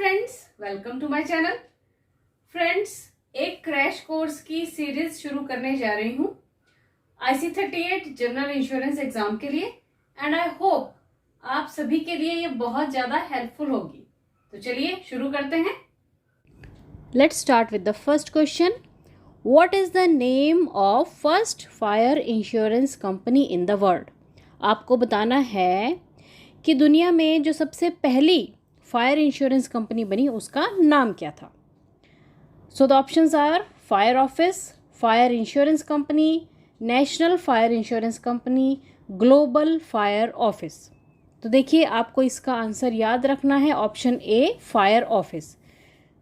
Friends, welcome to my channel. Friends, एक crash course की series शुरू करने जा रही हूँ IC38 जनरल इंश्योरेंस एग्जाम के लिए एंड आई होप आप सभी के लिए ये बहुत ज़्यादा हेल्पफुल होगी। तो चलिए शुरू करते हैं। Let's start with the first question. What is the name of first fire insurance company in the world? आपको बताना है कि दुनिया में जो सबसे पहली फायर इंश्योरेंस कंपनी बनी उसका नाम क्या था। So the options are fire office, fire insurance company, national fire insurance company, global fire office. तो देखिए, आपको इसका आंसर याद रखना है ऑप्शन ए फायर ऑफिस।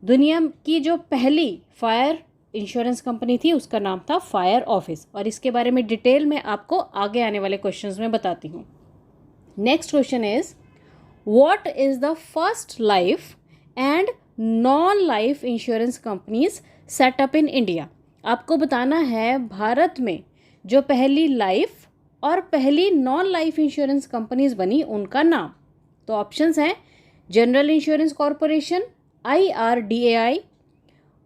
दुनिया की जो पहली फायर इंश्योरेंस कंपनी थी उसका नाम था फायर ऑफिस, और इसके बारे में डिटेल में आपको आगे आने वाले क्वेश्चंस में बताती हूँ। Next question is what is the first life and non life insurance companies setup in India. आपको बताना है भारत में जो पहली लाइफ और पहली नॉन लाइफ इंश्योरेंस कंपनीज बनी उनका नाम। तो ऑप्शंस हैं General Insurance Corporation, IRDAI,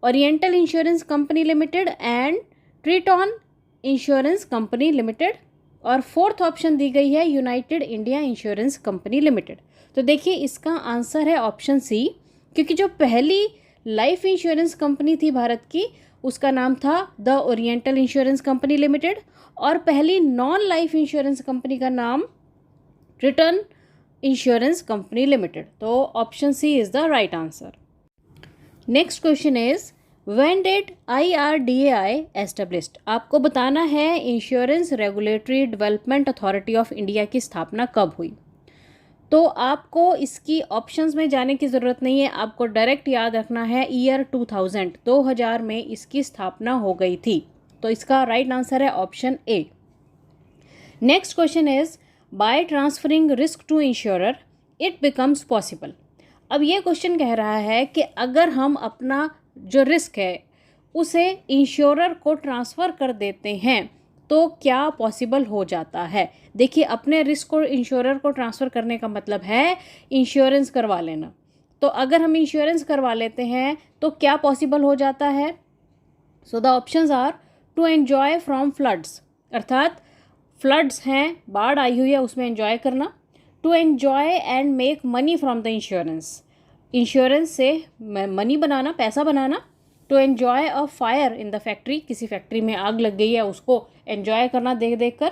Oriental insurance company Limited and Triton insurance company limited, और फोर्थ ऑप्शन दी गई है United India Insurance company limited. तो देखिए, इसका आंसर है ऑप्शन सी, क्योंकि जो पहली लाइफ इंश्योरेंस कंपनी थी भारत की उसका नाम था the oriental insurance company limited, और पहली नॉन लाइफ इंश्योरेंस कंपनी का नाम ट्रीटॉन इंश्योरेंस कंपनी लिमिटेड। तो option C is the right answer. Next question is when did IRDAI established. आपको बताना है insurance regulatory development authority of India की स्थापना कब हुई। तो आपको इसकी ऑप्शंस में जाने की ज़रूरत नहीं है, आपको डायरेक्ट याद रखना है ईयर 2000 में इसकी स्थापना हो गई थी। तो इसका राइट आंसर है option A. Next question is by transferring risk to insurer it becomes possible. अब ये क्वेश्चन कह रहा है कि अगर हम अपना जो रिस्क है उसे इंश्योरर को ट्रांसफ़र कर देते हैं तो क्या पॉसिबल हो जाता है। देखिए, अपने रिस्क को इंश्योरर को ट्रांसफ़र करने का मतलब है इंश्योरेंस करवा लेना। तो अगर हम इंश्योरेंस करवा लेते हैं तो क्या पॉसिबल हो जाता है। So the options are to enjoy from floods, अर्थात फ्लड्स हैं, बाढ़ आई हुई है, उसमें एंजॉय करना। To enjoy and make money from the insurance, insurance से मनी बनाना, पैसा बनाना। To enjoy a fire in the factory, किसी फैक्ट्री में आग लग गई है उसको एन्जॉय करना देख देख कर।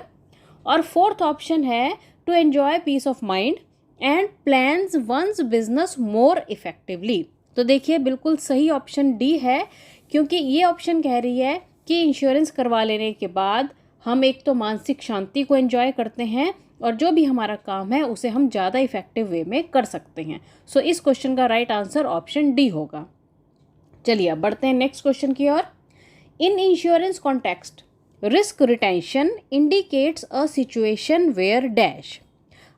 और फोर्थ ऑप्शन है to enjoy peace of mind and plans one's business more effectively. तो देखिए, बिल्कुल सही ऑप्शन डी है, क्योंकि ये ऑप्शन कह रही है कि इंश्योरेंस करवा लेने के बाद हम एक तो मानसिक शांति को एंजॉय करते हैं और जो भी हमारा काम है उसे हम ज़्यादा इफेक्टिव वे में कर सकते हैं। सो इस क्वेश्चन का राइट आंसर ऑप्शन डी होगा। चलिए अब बढ़ते हैं नेक्स्ट क्वेश्चन की ओर। In insurance context risk retention indicates a situation where dash.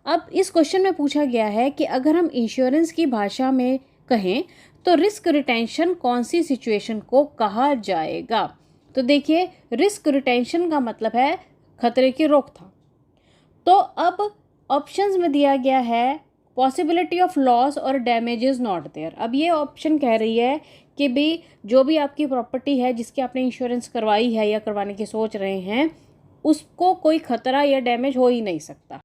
अब इस क्वेश्चन में पूछा गया है कि अगर हम इंश्योरेंस की भाषा में कहें तो रिस्क रिटेंशन कौन सी सिचुएशन को कहा जाएगा। तो देखिए, रिस्क रिटेंशन का मतलब है खतरे की रोकथाम। तो अब ऑप्शंस में दिया गया है पॉसिबिलिटी ऑफ लॉस और डैमेज इज़ नॉट देयर। अब ये ऑप्शन कह रही है कि भी जो भी आपकी प्रॉपर्टी है जिसकी आपने इंश्योरेंस करवाई है या करवाने की सोच रहे हैं उसको कोई खतरा या डैमेज हो ही नहीं सकता।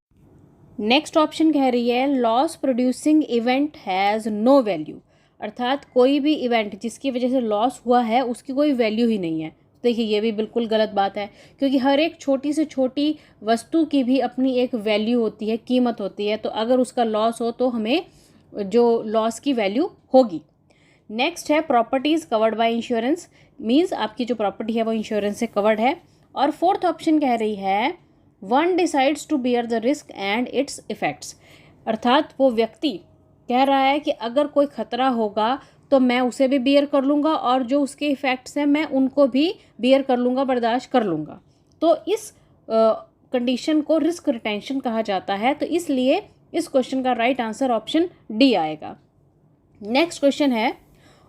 नेक्स्ट ऑप्शन कह रही है loss producing event has no value, अर्थात कोई भी इवेंट जिसकी वजह से लॉस हुआ है उसकी कोई वैल्यू ही नहीं है। देखिए, ये भी बिल्कुल गलत बात है, क्योंकि हर एक छोटी से छोटी वस्तु की भी अपनी एक वैल्यू होती है, कीमत होती है। तो अगर उसका लॉस हो तो हमें जो लॉस की वैल्यू होगी। नेक्स्ट है properties covered by insurance, means आपकी जो प्रॉपर्टी है वो इंश्योरेंस से कवर्ड है। और फोर्थ ऑप्शन कह रही है one decides to bear the risk and its effects, अर्थात वो व्यक्ति कह रहा है कि अगर कोई खतरा होगा तो मैं उसे भी बियर कर लूँगा और जो उसके इफ़ेक्ट्स हैं मैं उनको भी बियर कर लूँगा, बर्दाश्त कर लूँगा। तो इस कंडीशन को रिस्क रिटेंशन कहा जाता है। तो इसलिए इस क्वेश्चन का राइट आंसर ऑप्शन डी आएगा। नेक्स्ट क्वेश्चन है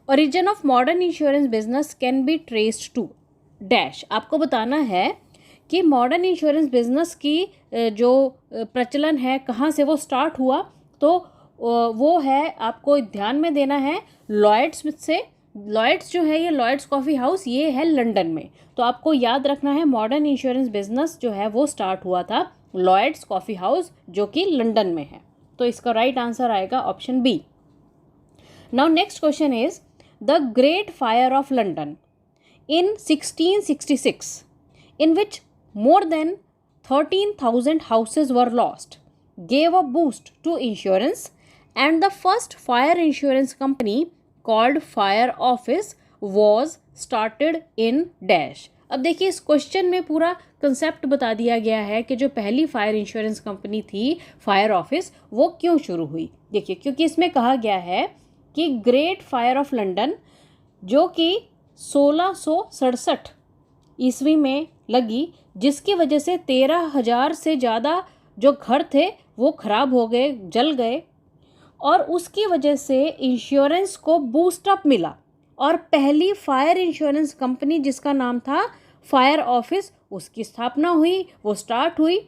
origin of modern insurance business can be traced to dash. आपको बताना है कि मॉडर्न इंश्योरेंस बिजनेस की जो प्रचलन है कहाँ से वो स्टार्ट हुआ। तो वो है, आपको ध्यान में देना है, लॉयड्स से। लॉयड्स जो है ये लॉयड्स कॉफ़ी हाउस, ये है लंदन में। तो आपको याद रखना है मॉडर्न इंश्योरेंस बिजनेस जो है वो स्टार्ट हुआ था लॉयड्स कॉफ़ी हाउस जो कि लंदन में है। तो इसका राइट आंसर आएगा option B. Now next question is the great fire of London in 1666 in which more than 13,000 houses were lost gave a boost to insurance, and the first fire insurance company called fire office was started in dash। अब देखिए इस question में पूरा concept बता दिया गया है कि जो पहली फायर इंश्योरेंस कंपनी थी फायर ऑफिस वो क्यों शुरू हुई। देखिए क्योंकि इसमें कहा गया है कि ग्रेट फायर ऑफ लंदन जो कि 1667 ईस्वी में लगी, जिसकी वजह से 13,000 से ज़्यादा जो घर थे वो ख़राब हो गए, जल गए, और उसकी वजह से इंश्योरेंस को बूस्टअप मिला और पहली फायर इंश्योरेंस कंपनी जिसका नाम था फायर ऑफिस उसकी स्थापना हुई, वो स्टार्ट हुई।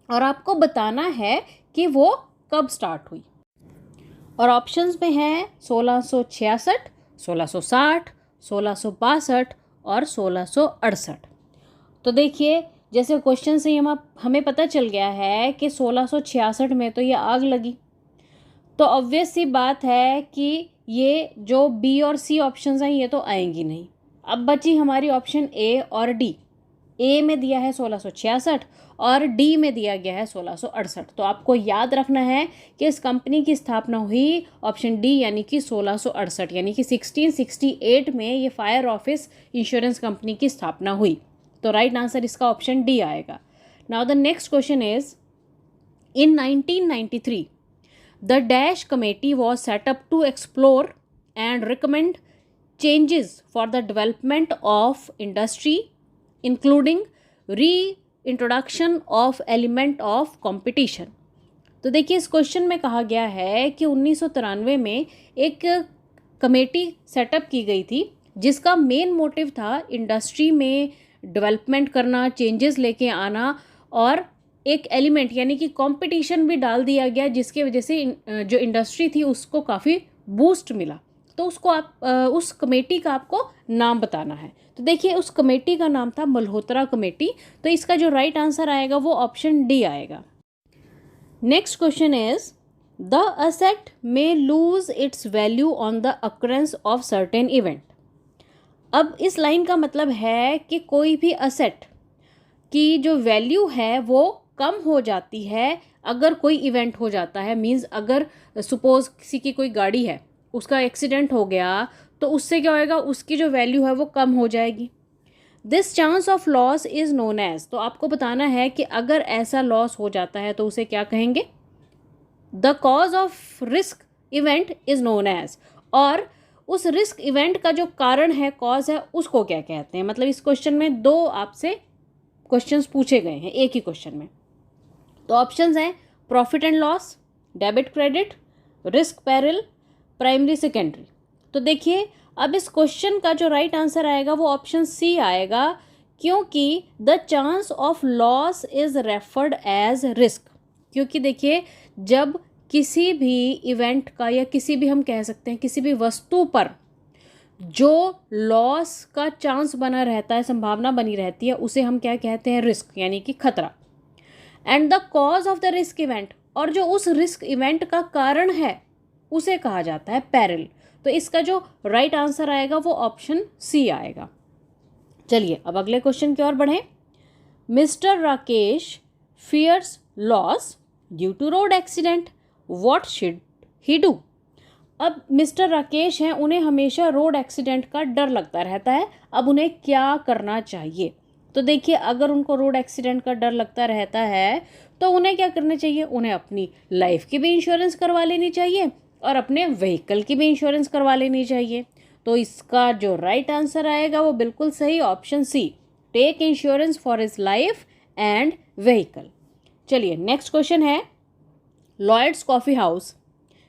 और आपको बताना है कि वो कब स्टार्ट हुई। और ऑप्शंस में हैं 1666, 1660, 1662 और 1668। तो देखिए जैसे क्वेश्चन से हमें पता चल गया है कि 1666 में तो ये आग लगी, तो ऑब्वियस सी बात है कि ये जो बी और सी ऑप्शंस हैं ये तो आएंगी नहीं। अब बची हमारी ऑप्शन ए और डी। ए में दिया है 1666 और डी में दिया गया है 1668। तो आपको याद रखना है कि इस कंपनी की स्थापना हुई ऑप्शन डी यानी कि 1668, यानी कि 1668 में ये फायर ऑफिस इंश्योरेंस कंपनी की स्थापना हुई। तो राइट आंसर इसका ऑप्शन डी आएगा। Now the next question is in 1993 the dash committee was set up to explore and recommend changes for the development of industry including reintroduction of element of competition. तो देखिए इस question में कहा गया है कि 1993 में एक कमेटी सेटअप की गई थी जिसका मेन मोटिव था इंडस्ट्री में डेवलपमेंट करना, चेंजेस लेके आना, और एक एलिमेंट यानी कि कंपटीशन भी डाल दिया गया जिसकी वजह से जो इंडस्ट्री थी उसको काफ़ी बूस्ट मिला। तो उसको आप उस कमेटी का आपको नाम बताना है। तो देखिए उस कमेटी का नाम था मल्होत्रा कमेटी। तो इसका जो राइट आंसर आएगा वो ऑप्शन डी आएगा। Next question is the asset may lose its value on the occurrence of certain event. अब इस लाइन का मतलब है कि कोई भी असेट की जो वैल्यू है वो कम हो जाती है अगर कोई इवेंट हो जाता है। मीन्स अगर सपोज किसी की कोई गाड़ी है, उसका एक्सीडेंट हो गया, तो उससे क्या होएगा, उसकी जो वैल्यू है वो कम हो जाएगी। This chance of loss is known as. तो आपको बताना है कि अगर ऐसा लॉस हो जाता है तो उसे क्या कहेंगे, the cause of risk event is known as. और उस रिस्क इवेंट का जो कारण है, कॉज है, उसको क्या कहते हैं। मतलब इस क्वेश्चन में दो आपसे क्वेश्चंस पूछे गए हैं एक ही क्वेश्चन में। तो ऑप्शंस हैं profit and loss, debit credit, risk peril, primary secondary. तो देखिए अब इस क्वेश्चन का जो राइट आंसर आएगा वो ऑप्शन सी आएगा, क्योंकि the chance of loss is referred as risk. क्योंकि देखिए जब किसी भी इवेंट का या किसी भी, हम कह सकते हैं किसी भी वस्तु पर जो लॉस का चांस बना रहता है, संभावना बनी रहती है, उसे हम क्या कहते हैं, रिस्क, यानी कि खतरा। And the cause of the risk event, और जो उस रिस्क इवेंट का कारण है उसे कहा जाता है पेरिल। तो इसका जो राइट आंसर आएगा वो ऑप्शन सी आएगा। चलिए अब अगले क्वेश्चन की ओर बढ़ें। Mister Rakesh fears loss due to road accident, what should he do. अब मिस्टर राकेश हैं, उन्हें हमेशा रोड एक्सीडेंट का डर लगता रहता है। अब उन्हें क्या करना चाहिए। तो देखिए अगर उनको रोड एक्सीडेंट का डर लगता रहता है तो उन्हें क्या करना चाहिए, उन्हें अपनी लाइफ की भी इंश्योरेंस करवा लेनी चाहिए और अपने व्हीकल की भी इंश्योरेंस करवा लेनी चाहिए। तो इसका जो राइट आंसर आएगा वो बिल्कुल सही, option C, take insurance for his life and vehicle. चलिए नेक्स्ट क्वेश्चन है, Lloyd's coffee house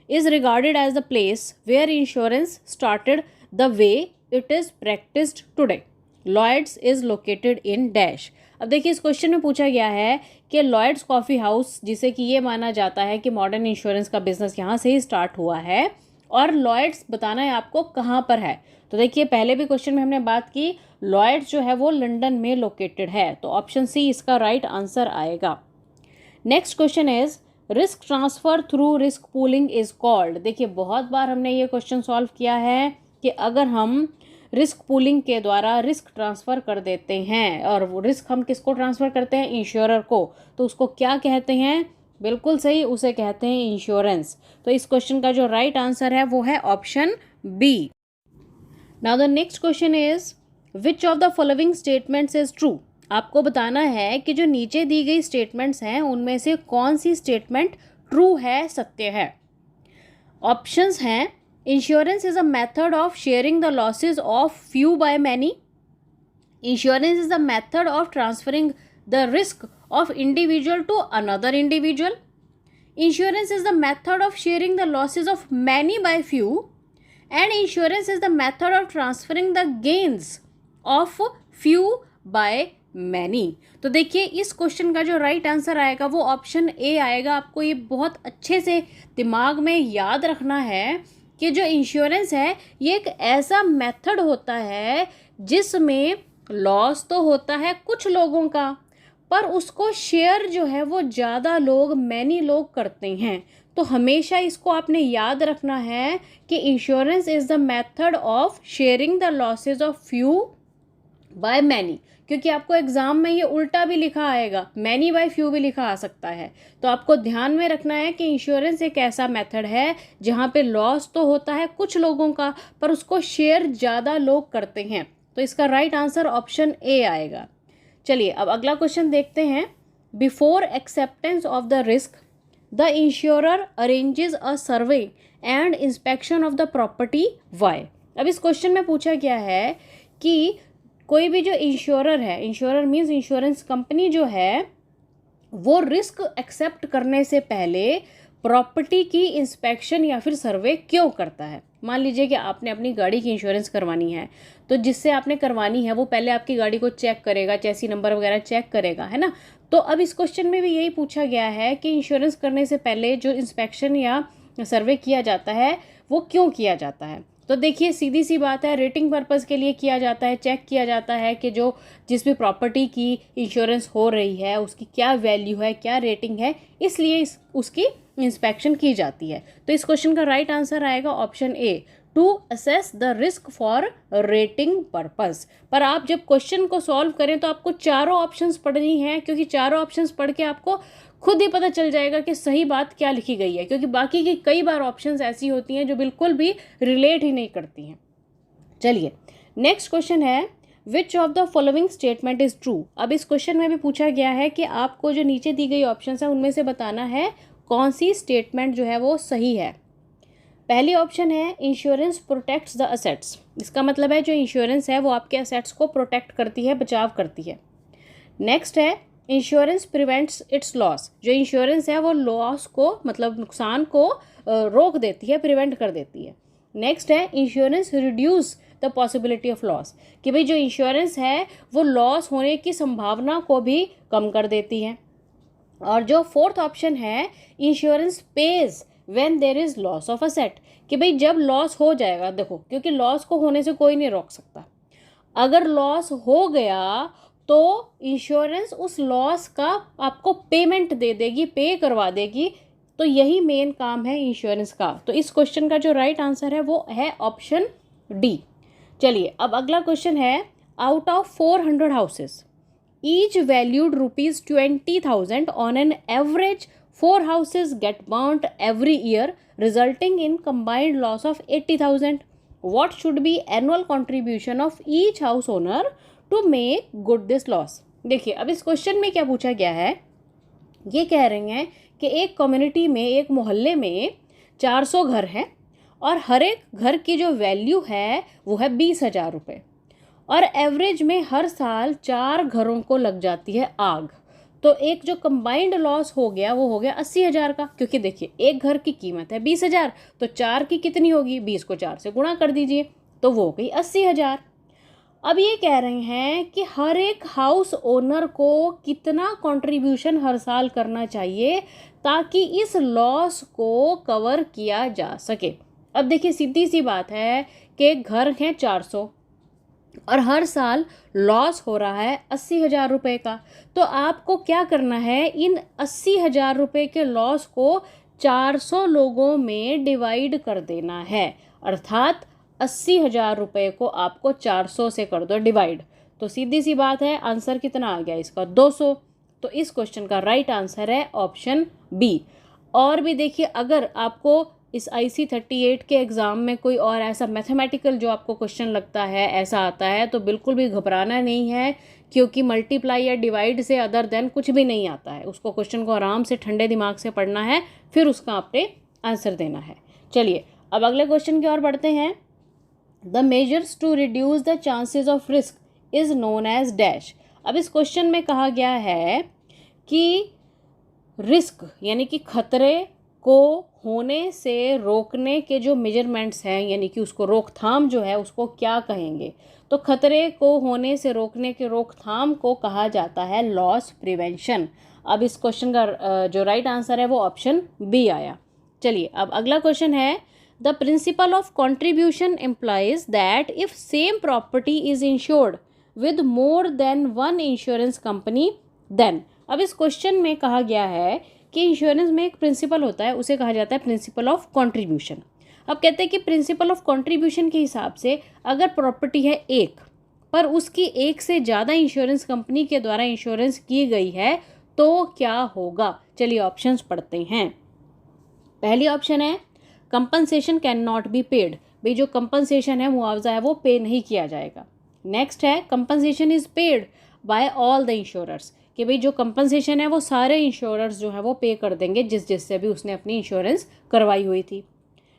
is regarded as the place where insurance started the way it is practiced today. Lloyd's is located in dash। अब देखिए इस question में पूछा गया है कि लॉयड्स कॉफ़ी हाउस, जिसे कि ये माना जाता है कि मॉडर्न इंश्योरेंस का बिजनेस यहाँ से ही स्टार्ट हुआ है, और लॉयड्स बताना है आपको कहाँ पर है। तो देखिए पहले भी क्वेश्चन में हमने बात की, लॉयड्स जो है वो लंदन में लोकेटेड है, तो ऑप्शन सी इसका राइट आंसर आएगा। Next question is risk transfer through risk pooling is called. देखिए बहुत बार हमने ये क्वेश्चन सॉल्व किया है कि अगर हम रिस्क पूलिंग के द्वारा रिस्क ट्रांसफ़र कर देते हैं, और वो रिस्क हम किसको ट्रांसफ़र करते हैं, इंश्योरर को, तो उसको क्या कहते हैं, बिल्कुल सही, उसे कहते हैं इंश्योरेंस। तो इस क्वेश्चन का जो राइट आंसर है वो है option B. Now the next question is which of the following statements is true. आपको बताना है कि जो नीचे दी गई स्टेटमेंट्स हैं उनमें से कौन सी स्टेटमेंट ट्रू है, सत्य है। ऑप्शंस हैं, insurance is a method of sharing the losses of few by many, insurance is a method of transferring the risk of individual to another individual, insurance is the method of sharing the losses of many by few, and insurance is the method of transferring the gains of few by many. तो देखिए इस question का जो right answer आएगा वो option A आएगा। आपको ये बहुत अच्छे से दिमाग में याद रखना है कि जो इंश्योरेंस है ये एक ऐसा मेथड होता है जिसमें लॉस तो होता है कुछ लोगों का, पर उसको शेयर जो है वो ज़्यादा लोग, मैनी लोग करते हैं। तो हमेशा इसको आपने याद रखना है कि insurance is the method of sharing the losses of few by many, क्योंकि आपको एग्जाम में ये उल्टा भी लिखा आएगा, मैनी बाय फ्यू भी लिखा आ सकता है। तो आपको ध्यान में रखना है कि इंश्योरेंस एक ऐसा मेथड है जहाँ पे लॉस तो होता है कुछ लोगों का, पर उसको शेयर ज़्यादा लोग करते हैं। तो इसका राइट आंसर ऑप्शन ए आएगा। चलिए अब अगला क्वेश्चन देखते हैं। Before acceptance of the risk the insurer arranges a survey and inspection of the property why. अब इस क्वेश्चन में पूछा गया है कि कोई भी जो इंश्योरर है, इंश्योरर मीन्स इंश्योरेंस कंपनी जो है, वो रिस्क एक्सेप्ट करने से पहले प्रॉपर्टी की इंस्पेक्शन या फिर सर्वे क्यों करता है। मान लीजिए कि आपने अपनी गाड़ी की इंश्योरेंस करवानी है, तो जिससे आपने करवानी है वो पहले आपकी गाड़ी को चेक करेगा, चैसी नंबर वगैरह चेक करेगा, है ना। तो अब इस क्वेश्चन में भी यही पूछा गया है कि इंश्योरेंस करने से पहले जो इंस्पेक्शन या सर्वे किया जाता है वो क्यों किया जाता है। तो देखिए सीधी सी बात है, रेटिंग पर्पज़ के लिए किया जाता है, चेक किया जाता है कि जो जिस भी प्रॉपर्टी की इंश्योरेंस हो रही है उसकी क्या वैल्यू है, क्या रेटिंग है, इसलिए उसकी इंस्पेक्शन की जाती है। तो इस क्वेश्चन का राइट आंसर आएगा option A, to assess the risk for rating purpose. पर आप जब क्वेश्चन को सॉल्व करें तो आपको चारों ऑप्शंस पढ़नी हैं, क्योंकि चारों ऑप्शंस पढ़ के आपको खुद ही पता चल जाएगा कि सही बात क्या लिखी गई है, क्योंकि बाकी की कई बार ऑप्शंस ऐसी होती हैं जो बिल्कुल भी रिलेट ही नहीं करती हैं। चलिए नेक्स्ट क्वेश्चन है, विच of the following statement is true. अब इस क्वेश्चन में भी पूछा गया है कि आपको जो नीचे दी गई ऑप्शंस है उनमें से बताना है कौन सी स्टेटमेंट जो है वो सही है। पहली ऑप्शन है इंश्योरेंस प्रोटेक्ट्स द असेट्स। इसका मतलब है जो इंश्योरेंस है वो आपके असेट्स को प्रोटेक्ट करती है, बचाव करती है। नेक्स्ट है इंश्योरेंस प्रिवेंट्स इट्स लॉस। जो इंश्योरेंस है वो लॉस को, मतलब नुकसान को रोक देती है, प्रिवेंट कर देती है। नेक्स्ट है insurance reduce the possibility of loss, कि भाई जो इंश्योरेंस है वो लॉस होने की संभावना को भी कम कर देती है। और जो फोर्थ ऑप्शन है insurance pays when there is loss of asset, कि भाई जब लॉस हो जाएगा, देखो क्योंकि लॉस को होने से कोई नहीं रोक सकता, अगर लॉस हो गया तो इंश्योरेंस उस लॉस का आपको पेमेंट दे देगी, पे करवा देगी। तो यही मेन काम है इंश्योरेंस का। तो इस क्वेश्चन का जो राइट आंसर है वो है ऑप्शन डी। चलिए अब अगला क्वेश्चन है, out of 400 houses each valued ₹20,000 on an average 4 houses get burnt every year resulting in combined loss of 80,000. What should be annual contribution of each house owner to make good this loss? देखिए अब इस question में क्या पूछा गया है, ये कह रहे हैं कि एक कम्युनिटी में, एक मोहल्ले में 400 घर हैं और हर एक घर की जो वैल्यू है वो है 20,000 रुपये, और एवरेज में हर साल 4 घरों को लग जाती है आग। तो एक जो कंबाइंड लॉस हो गया वो हो गया 80,000 का, क्योंकि देखिए एक घर की कीमत है 20,000, तो 4 की कितनी होगी, 20 को 4 से गुणा कर दीजिए, तो वो हो गई 80,000। अब ये कह रहे हैं कि हर एक हाउस ओनर को कितना कंट्रीब्यूशन हर साल करना चाहिए ताकि इस लॉस को कवर किया जा सके। अब देखिए सीधी सी बात है कि एक घर है 400 और हर साल लॉस हो रहा है 80,000 रुपये का, तो आपको क्या करना है, इन 80,000 रुपये के लॉस को 400 लोगों में डिवाइड कर देना है। अर्थात 80,000 रुपये को आपको 400 से कर दो डिवाइड, तो सीधी सी बात है आंसर कितना आ गया इसका 200। तो इस क्वेश्चन का राइट आंसर है ऑप्शन बी। और भी देखिए, अगर आपको इस IC38 के एग्ज़ाम में कोई और ऐसा मैथमेटिकल जो आपको क्वेश्चन लगता है ऐसा आता है तो बिल्कुल भी घबराना नहीं है, क्योंकि मल्टीप्लाई या डिवाइड से अदर देन कुछ भी नहीं आता है। उसको क्वेश्चन को आराम से ठंडे दिमाग से पढ़ना है, फिर उसका आपने आंसर देना है। चलिए अब अगले क्वेश्चन की ओर बढ़ते हैं। The measures to reduce the chances of risk is known as dash. अब इस क्वेश्चन में कहा गया है कि रिस्क यानी कि खतरे को होने से रोकने के जो मेजरमेंट्स हैं, यानी कि उसको रोकथाम जो है उसको क्या कहेंगे, तो खतरे को होने से रोकने के रोकथाम को कहा जाता है लॉस प्रिवेंशन। अब इस क्वेश्चन का जो राइट आंसर है वो ऑप्शन बी आया। चलिए अब अगला क्वेश्चन है, the principle of contribution implies that if same property is insured with more than one insurance company then. अब इस क्वेश्चन में कहा गया है कि इंश्योरेंस में एक प्रिंसिपल होता है, उसे कहा जाता है प्रिंसिपल ऑफ कंट्रीब्यूशन। अब कहते हैं कि प्रिंसिपल ऑफ कंट्रीब्यूशन के हिसाब से अगर प्रॉपर्टी है एक, पर उसकी एक से ज़्यादा इंश्योरेंस कंपनी के द्वारा इंश्योरेंस की गई है तो क्या होगा। चलिए ऑप्शंस पढ़ते हैं। पहली ऑप्शन है compensation can not be paid, भाई जो कंपनसेशन है मुआवजा है वो पे नहीं किया जाएगा। नेक्स्ट है compensation is paid by all the insurers, कि भाई जो कंपनसेशन है वो सारे इंश्योरर्स जो है वो पे कर देंगे जिससे भी उसने अपनी इंश्योरेंस करवाई हुई थी।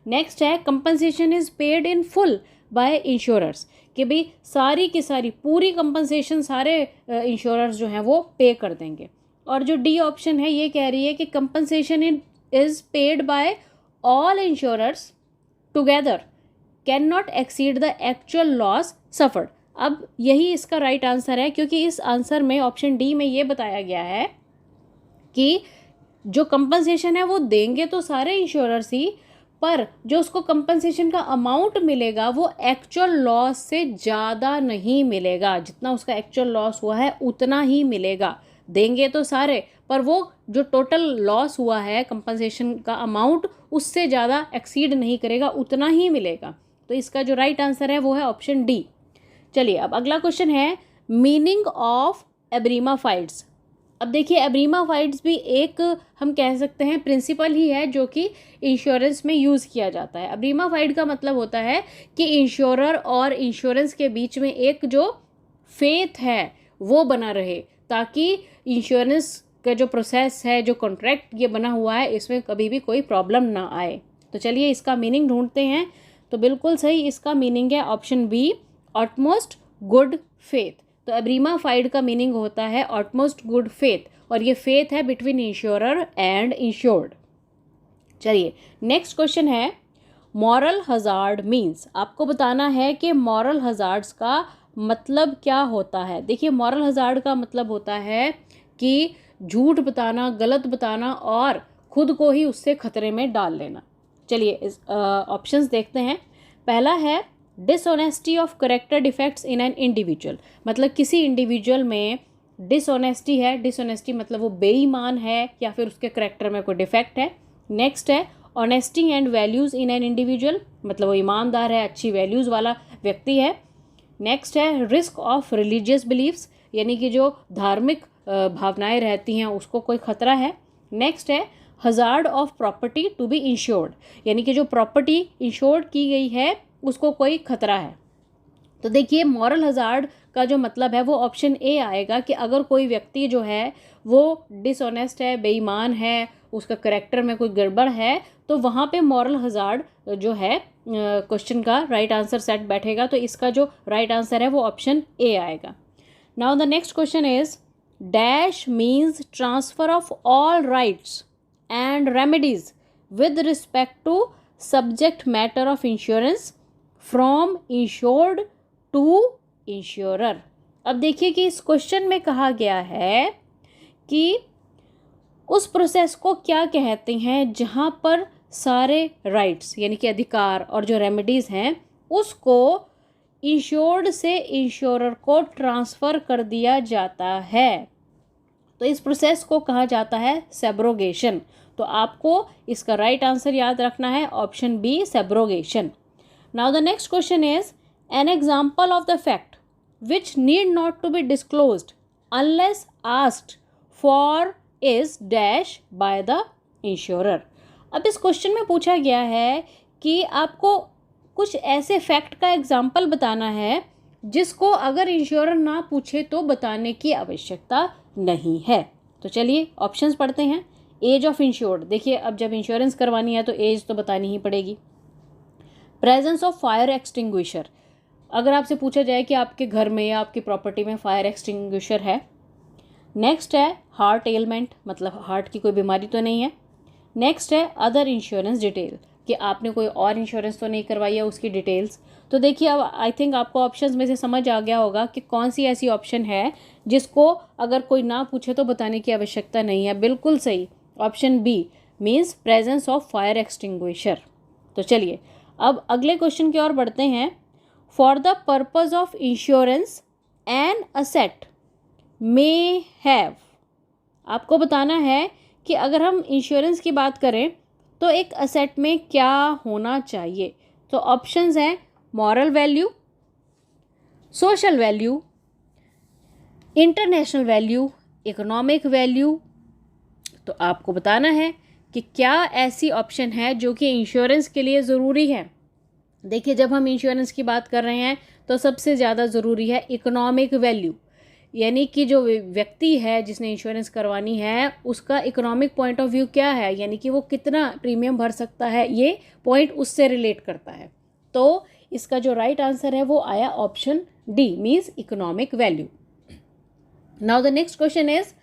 नेक्स्ट है compensation is paid in full by insurers, कि भाई सारी की सारी पूरी कंपनसेशन सारे इंश्योरर्स जो हैं वो पे कर देंगे। और जो डी ऑप्शन है ये कह रही है कि compensation is paid by all insurers together can not exceed the actual loss suffered. अब यही इसका राइट आंसर है, क्योंकि इस आंसर में ऑप्शन डी में ये बताया गया है कि जो कंपनसेशन है वो देंगे तो सारे इंश्योरर्स ही, पर जो उसको कंपनसेशन का अमाउंट मिलेगा वो एक्चुअल लॉस से ज़्यादा नहीं मिलेगा, जितना उसका एक्चुअल लॉस हुआ है उतना ही मिलेगा। देंगे तो सारे, पर वो जो टोटल लॉस हुआ है कंपनसेशन का अमाउंट उससे ज़्यादा एक्सीड नहीं करेगा, उतना ही मिलेगा। तो इसका जो राइट आंसर है वो है ऑप्शन डी। चलिए अब अगला क्वेश्चन है मीनिंग ऑफ एब्रीमा फाइड्स। अब देखिए एब्रीमा फाइड्स भी एक हम कह सकते हैं प्रिंसिपल ही है जो कि इंश्योरेंस में यूज़ किया जाता है। एब्रीमा फाइड का मतलब होता है कि इंश्योरर और इंश्योरेंस के बीच में एक जो फेथ है वो बना रहे, ताकि इंश्योरेंस का जो प्रोसेस है, जो कॉन्ट्रैक्ट ये बना हुआ है, इसमें कभी भी कोई प्रॉब्लम ना आए। तो चलिए इसका मीनिंग ढूंढते हैं। तो बिल्कुल सही इसका मीनिंग है ऑप्शन बी, ऑटमोस्ट गुड फेथ। तो एब्रीमा फाइड का मीनिंग होता है ऑटमोस्ट गुड फेथ, और ये फेथ है बिटवीन इंश्योरर एंड इंश्योर्ड। चलिए नेक्स्ट क्वेश्चन है मॉरल हजार्ड मीन्स। आपको बताना है कि मॉरल हजार्ड्स का मतलब क्या होता है। देखिए मॉरल हजार्ड का मतलब होता है कि झूठ बताना, गलत बताना और खुद को ही उससे खतरे में डाल लेना। चलिए इस ऑप्शंस देखते हैं। पहला है dishonesty of character defects in an individual, मतलब किसी इंडिविजुअल में डिसऑनेस्टी है। डिसऑनेस्टी मतलब वो बेईमान है या फिर उसके करेक्टर में कोई डिफेक्ट है। नेक्स्ट है honesty and values in an individual, मतलब वो ईमानदार है, अच्छी वैल्यूज़ वाला व्यक्ति है। नेक्स्ट है रिस्क ऑफ रिलीजियस बिलीफ्स, यानी कि जो धार्मिक भावनाएं रहती हैं उसको कोई खतरा है। नेक्स्ट है hazard of property to be insured, यानी कि जो प्रॉपर्टी इंश्योर्ड की गई है उसको कोई खतरा है। तो देखिए मॉरल हजार्ड का जो मतलब है वो ऑप्शन ए आएगा कि अगर कोई व्यक्ति जो है वो डिसऑनेस्ट है, बेईमान है, उसका करेक्टर में कोई गड़बड़ है, तो वहाँ पे मॉरल हजार्ड जो है क्वेश्चन का राइट आंसर सेट बैठेगा। तो इसका जो राइट आंसर है वो ऑप्शन ए आएगा। Now the next question is dash means transfer of all rights and remedies with respect to subject matter of insurance from insured to insurer. अब देखिए कि इस क्वेश्चन में कहा गया है कि उस प्रोसेस को क्या कहते हैं जहाँ पर सारे राइट्स यानी कि अधिकार और जो रेमेडीज़ हैं उसको इंश्योर्ड से इंश्योरर को ट्रांसफ़र कर दिया जाता है। तो इस प्रोसेस को कहा जाता है सब्रोगेशन। तो आपको इसका राइट आंसर याद रखना है option B, subrogation. Now the next question is an example of the fact which need not to be disclosed unless asked for is dash by the insurer. अब इस क्वेश्चन में पूछा गया है कि आपको कुछ ऐसे फैक्ट का एग्जाम्पल बताना है जिसको अगर इंश्योरर ना पूछे तो बताने की आवश्यकता नहीं है। तो चलिए ऑप्शंस पढ़ते हैं। एज ऑफ इंश्योर्ड, देखिए अब जब इंश्योरेंस करवानी है तो एज तो बतानी ही पड़ेगी। प्रेजेंस ऑफ फायर एक्सटिंग्विशर, अगर आपसे पूछा जाए कि आपके घर में या आपकी प्रॉपर्टी में फायर एक्सटिंग्विशर है। नेक्स्ट है हार्ट एलमेंट, मतलब हार्ट की कोई बीमारी तो नहीं है। नेक्स्ट है अदर इंश्योरेंस डिटेल, कि आपने कोई और इंश्योरेंस तो नहीं करवाई है उसकी डिटेल्स। तो देखिए अब आई थिंक आपको ऑप्शंस में से समझ आ गया होगा कि कौन सी ऐसी ऑप्शन है जिसको अगर कोई ना पूछे तो बताने की आवश्यकता नहीं है। बिल्कुल सही, option B means presence of fire extinguisher. तो चलिए अब अगले क्वेश्चन की ओर बढ़ते हैं। For the purpose of insurance an asset may have, आपको बताना है कि अगर हम इंश्योरेंस की बात करें तो एक असेट में क्या होना चाहिए। तो ऑप्शंस हैं moral value, social value, international value, economic value. तो आपको बताना है कि क्या ऐसी ऑप्शन है जो कि इंश्योरेंस के लिए ज़रूरी है। देखिए जब हम इंश्योरेंस की बात कर रहे हैं तो सबसे ज़्यादा ज़रूरी है इकोनॉमिक वैल्यू, यानी कि जो व्यक्ति है जिसने इंश्योरेंस करवानी है उसका इकोनॉमिक पॉइंट ऑफ व्यू क्या है, यानी कि वो कितना प्रीमियम भर सकता है, ये पॉइंट उससे रिलेट करता है। तो इसका जो राइट आंसर है वो आया option D, means economic value. Now the next question is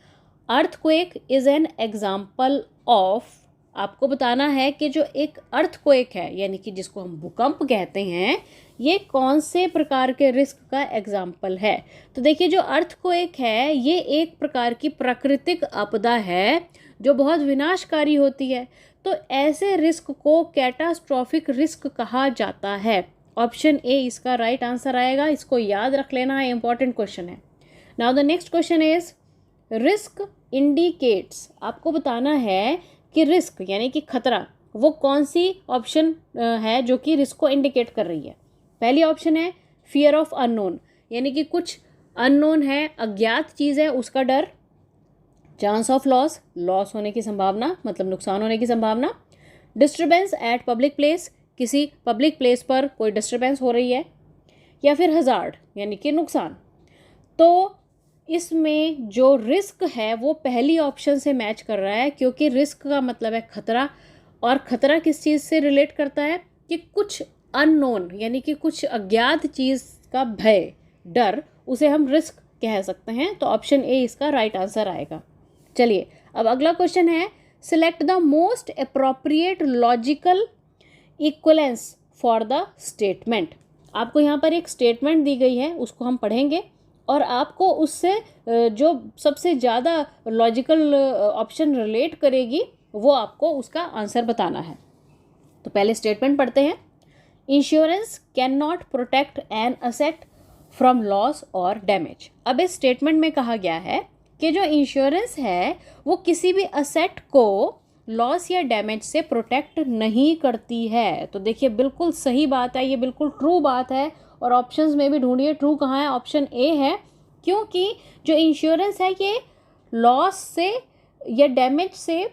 earthquake is an example of, आपको बताना है कि जो एक अर्थक्वेक है यानी कि जिसको हम भूकंप कहते हैं, ये कौन से प्रकार के रिस्क का एग्जाम्पल है। तो देखिए जो अर्थक्वेक है ये एक प्रकार की प्राकृतिक आपदा है जो बहुत विनाशकारी होती है। तो ऐसे रिस्क को कैटास्ट्रॉफिक रिस्क कहा जाता है। ऑप्शन ए इसका राइट आंसर आएगा, इसको याद रख लेना है, इंपॉर्टेंट क्वेश्चन है। Now the next question is risk indicates, आपको बताना है कि रिस्क यानी कि खतरा वो कौन सी ऑप्शन है जो कि रिस्क को इंडिकेट कर रही है। पहली ऑप्शन है फियर ऑफ अननोन, यानी कि कुछ अननोन है, अज्ञात चीज़ है, उसका डर। चांस ऑफ लॉस, लॉस होने की संभावना मतलब नुकसान होने की संभावना। डिस्टर्बेंस एट पब्लिक प्लेस, किसी पब्लिक प्लेस पर कोई डिस्टर्बेंस हो रही है। या फिर हजार्ड यानी कि नुकसान। तो इसमें जो रिस्क है वो पहली ऑप्शन से मैच कर रहा है, क्योंकि रिस्क का मतलब है खतरा, और खतरा किस चीज़ से रिलेट करता है कि कुछ अननोन यानी कि कुछ अज्ञात चीज़ का भय, डर, उसे हम रिस्क कह सकते हैं। तो ऑप्शन ए इसका राइट आंसर आएगा। चलिए अब अगला क्वेश्चन है select the most appropriate logical equivalence for the statement. आपको यहाँ पर एक स्टेटमेंट दी गई है, उसको हम पढ़ेंगे और आपको उससे जो सबसे ज़्यादा लॉजिकल ऑप्शन रिलेट करेगी वो आपको उसका आंसर बताना है। तो पहले स्टेटमेंट पढ़ते हैं। Insurance can not protect an asset from loss और डैमेज। अब इस स्टेटमेंट में कहा गया है कि जो इंश्योरेंस है वो किसी भी असेट को लॉस या डैमेज से प्रोटेक्ट नहीं करती है। तो देखिए बिल्कुल सही बात है, ये बिल्कुल ट्रू बात है। और ऑप्शंस में भी ढूंढिए ट्रू कहाँ है, ऑप्शन ए है, क्योंकि जो इंश्योरेंस है ये लॉस से या डैमेज से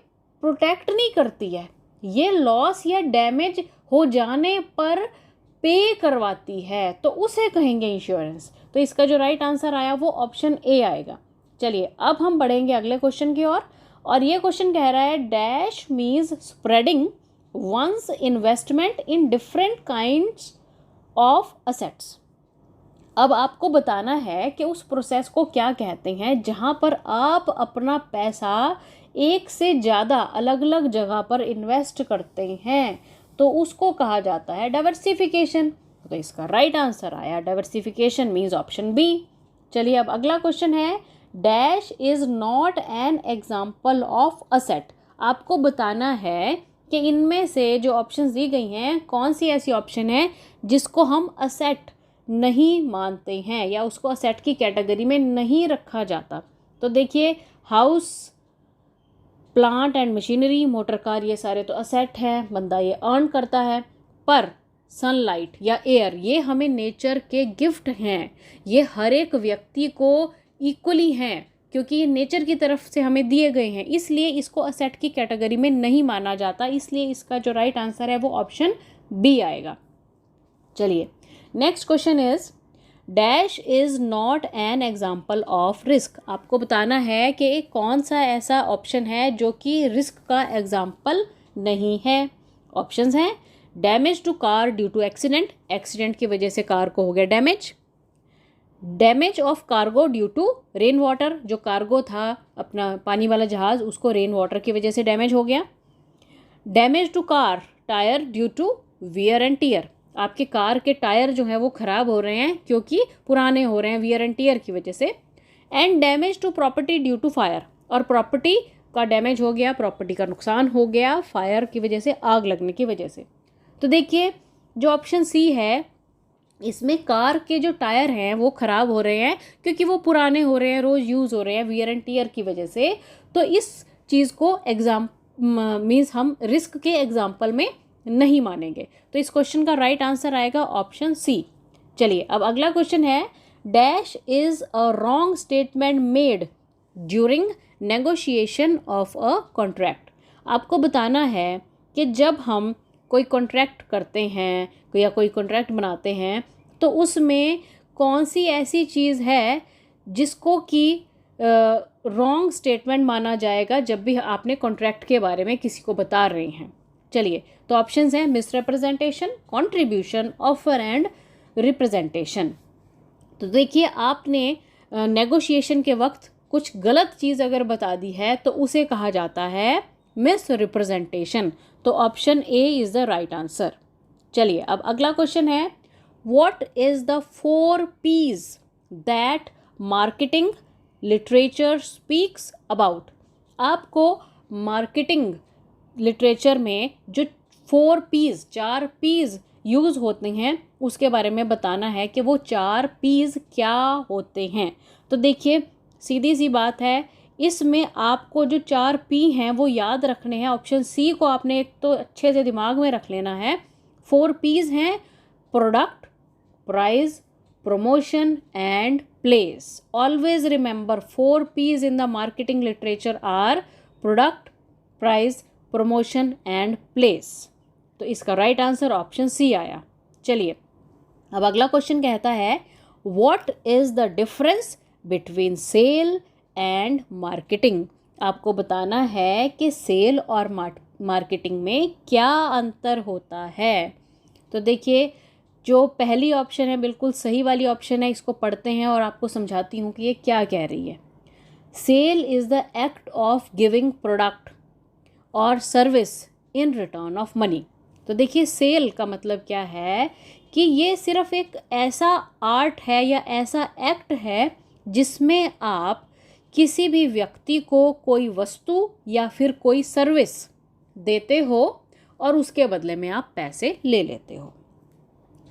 प्रोटेक्ट नहीं करती है, ये लॉस या डैमेज हो जाने पर पे करवाती है, तो उसे कहेंगे इंश्योरेंस। तो इसका जो राइट आंसर आया वो ऑप्शन ए आएगा। चलिए अब हम बढ़ेंगे अगले क्वेश्चन की ओर, और ये क्वेश्चन कह रहा है dash means spreading one's investment in different kinds of assets. अब आपको बताना है कि उस प्रोसेस को क्या कहते हैं जहां पर आप अपना पैसा एक से ज़्यादा अलग अलग जगह पर इन्वेस्ट करते हैं, तो उसको कहा जाता है डाइवर्सिफिकेशन। तो इसका राइट आंसर आया डाइवर्सिफिकेशन मीन्स ऑप्शन बी। चलिए अब अगला क्वेश्चन है, dash is not an example of asset. आपको बताना है कि इनमें से जो ऑप्शंस दी गई हैं कौन सी ऐसी ऑप्शन है जिसको हम असेट नहीं मानते हैं या उसको असेट की कैटेगरी में नहीं रखा जाता। तो देखिए, house, plant and machinery, motor car, ये सारे तो असेट हैं, बंदा ये अर्न करता है। पर सनलाइट या एयर ये हमें नेचर के गिफ्ट हैं, ये हर एक व्यक्ति को इक्वली हैं क्योंकि ये नेचर की तरफ से हमें दिए गए हैं, इसलिए इसको असेट की कैटेगरी में नहीं माना जाता। इसलिए इसका जो राइट आंसर है वो ऑप्शन बी आएगा। चलिए next question is, dash is not an example of risk. आपको बताना है कि कौन सा ऐसा ऑप्शन है जो कि रिस्क का एग्जाम्पल नहीं है। ऑप्शंस हैं, damage to car due to accident, accident की वजह से कार को हो गया damage. Damage of cargo due to rain water, जो कार्गो था अपना पानी वाला जहाज़ उसको रेन वाटर की वजह से डैमेज हो गया। Damage to car tyre due to wear and tear, आपके कार के टायर जो है वो ख़राब हो रहे हैं क्योंकि पुराने हो रहे हैं वियर एंड टीयर की वजह से। And damage to property due to fire, और प्रॉपर्टी का डैमेज हो गया, प्रॉपर्टी का नुकसान हो गया फायर की वजह से, आग लगने की वजह से। तो देखिए जो ऑप्शन सी है इसमें कार के जो टायर हैं वो ख़राब हो रहे हैं क्योंकि वो पुराने हो रहे हैं, रोज़ यूज़ हो रहे हैं वियर एंड टीयर की वजह से। तो इस चीज़ को मीन्स हम रिस्क के एग्जाम्पल में नहीं मानेंगे। तो इस क्वेश्चन का राइट आंसर आएगा ऑप्शन सी। चलिए अब अगला क्वेश्चन है, dash is a wrong statement made during negotiation of a contract. आपको बताना है कि जब हम कोई कॉन्ट्रैक्ट करते हैं या कोई कॉन्ट्रैक्ट बनाते हैं तो उसमें कौन सी ऐसी चीज़ है जिसको कि रॉन्ग स्टेटमेंट माना जाएगा जब भी आपने कॉन्ट्रैक्ट के बारे में किसी को बता रहे हैं। चलिए तो ऑप्शंस हैं, misrepresentation, contribution, offer and representation. तो देखिए आपने नेगोशिएशन के वक्त कुछ गलत चीज़ अगर बता दी है तो उसे कहा जाता है मिसरिप्रेजेंटेशन। तो option A is the right answer. चलिए अब अगला क्वेश्चन है, what is the 4 P's that marketing literature speaks about. आपको मार्केटिंग लिटरेचर में जो 4 P's 4 P's यूज़ होते हैं उसके बारे में बताना है कि वो 4 P's क्या होते हैं। तो देखिए सीधी सी बात है, इसमें आपको जो 4 P हैं वो याद रखने हैं। ऑप्शन सी को आपने एक तो अच्छे से दिमाग में रख लेना है। 4 P's हैं, product, price, promotion and place. Always remember 4 P's in the marketing literature are product, price, promotion and place. तो इसका राइट आंसर ऑप्शन सी आया। चलिए अब अगला क्वेश्चन कहता है, what is the difference between sell and marketing. आपको बताना है कि सेल और मार्केटिंग में क्या अंतर होता है। तो देखिए जो पहली ऑप्शन है बिल्कुल सही वाली ऑप्शन है, इसको पढ़ते हैं और आपको समझाती हूँ कि ये क्या कह रही है। Sale is the act of giving product or service in return of money. तो देखिए सेल का मतलब क्या है कि ये सिर्फ एक ऐसा आर्ट है या ऐसा एक्ट है जिसमें आप किसी भी व्यक्ति को कोई वस्तु या फिर कोई सर्विस देते हो और उसके बदले में आप पैसे ले लेते हो।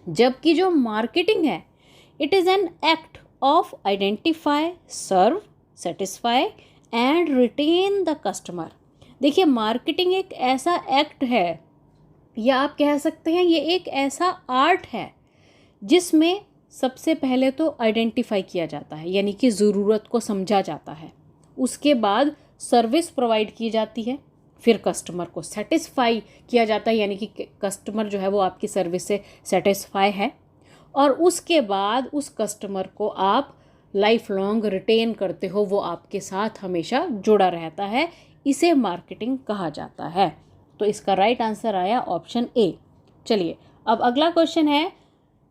जबकि जो मार्केटिंग है, it is an act of identify, serve, satisfy and retain the customer. देखिए मार्केटिंग एक ऐसा एक्ट है या आप कह सकते हैं ये एक ऐसा आर्ट है जिसमें सबसे पहले तो आइडेंटिफाई किया जाता है यानी कि ज़रूरत को समझा जाता है, उसके बाद सर्विस प्रोवाइड की जाती है, फिर कस्टमर को सेटिस्फाई किया जाता है यानी कि कस्टमर जो है वो आपकी सर्विस से सेटिस्फाई है, और उसके बाद उस कस्टमर को आप लाइफ लॉन्ग रिटेन करते हो, वो आपके साथ हमेशा जुड़ा रहता है। इसे मार्केटिंग कहा जाता है। तो इसका राइट आंसर आया ऑप्शन ए। चलिए अब अगला क्वेश्चन है,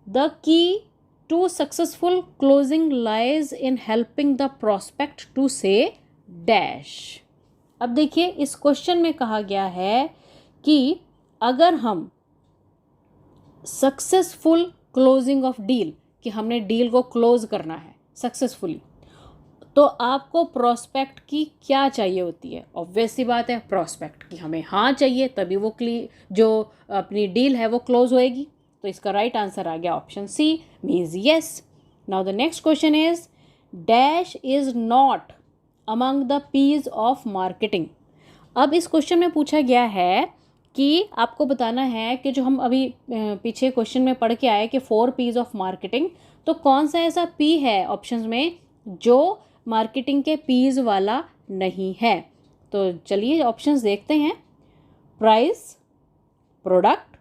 the key to successful closing lies in helping the prospect to say dash. अब देखिए इस क्वेश्चन में कहा गया है कि अगर हम सक्सेसफुल क्लोजिंग ऑफ डील, कि हमने डील को क्लोज करना है सक्सेसफुली, तो आपको प्रोस्पेक्ट की क्या चाहिए होती है? ऑब्वियस सी बात है, प्रोस्पेक्ट की हमें हाँ चाहिए, तभी वो जो अपनी डील है वो क्लोज होएगी। तो इसका राइट आंसर आ गया option C, means yes. Now the next question is dash is not among the P's of marketing. अब इस क्वेश्चन में पूछा गया है कि आपको बताना है कि जो हम अभी पीछे क्वेश्चन में पढ़ के आए कि 4 पीज ऑफ मार्केटिंग, तो कौन सा ऐसा पी है ऑप्शंस में जो मार्केटिंग के पीज वाला नहीं है। तो चलिए ऑप्शंस देखते हैं। Price, product,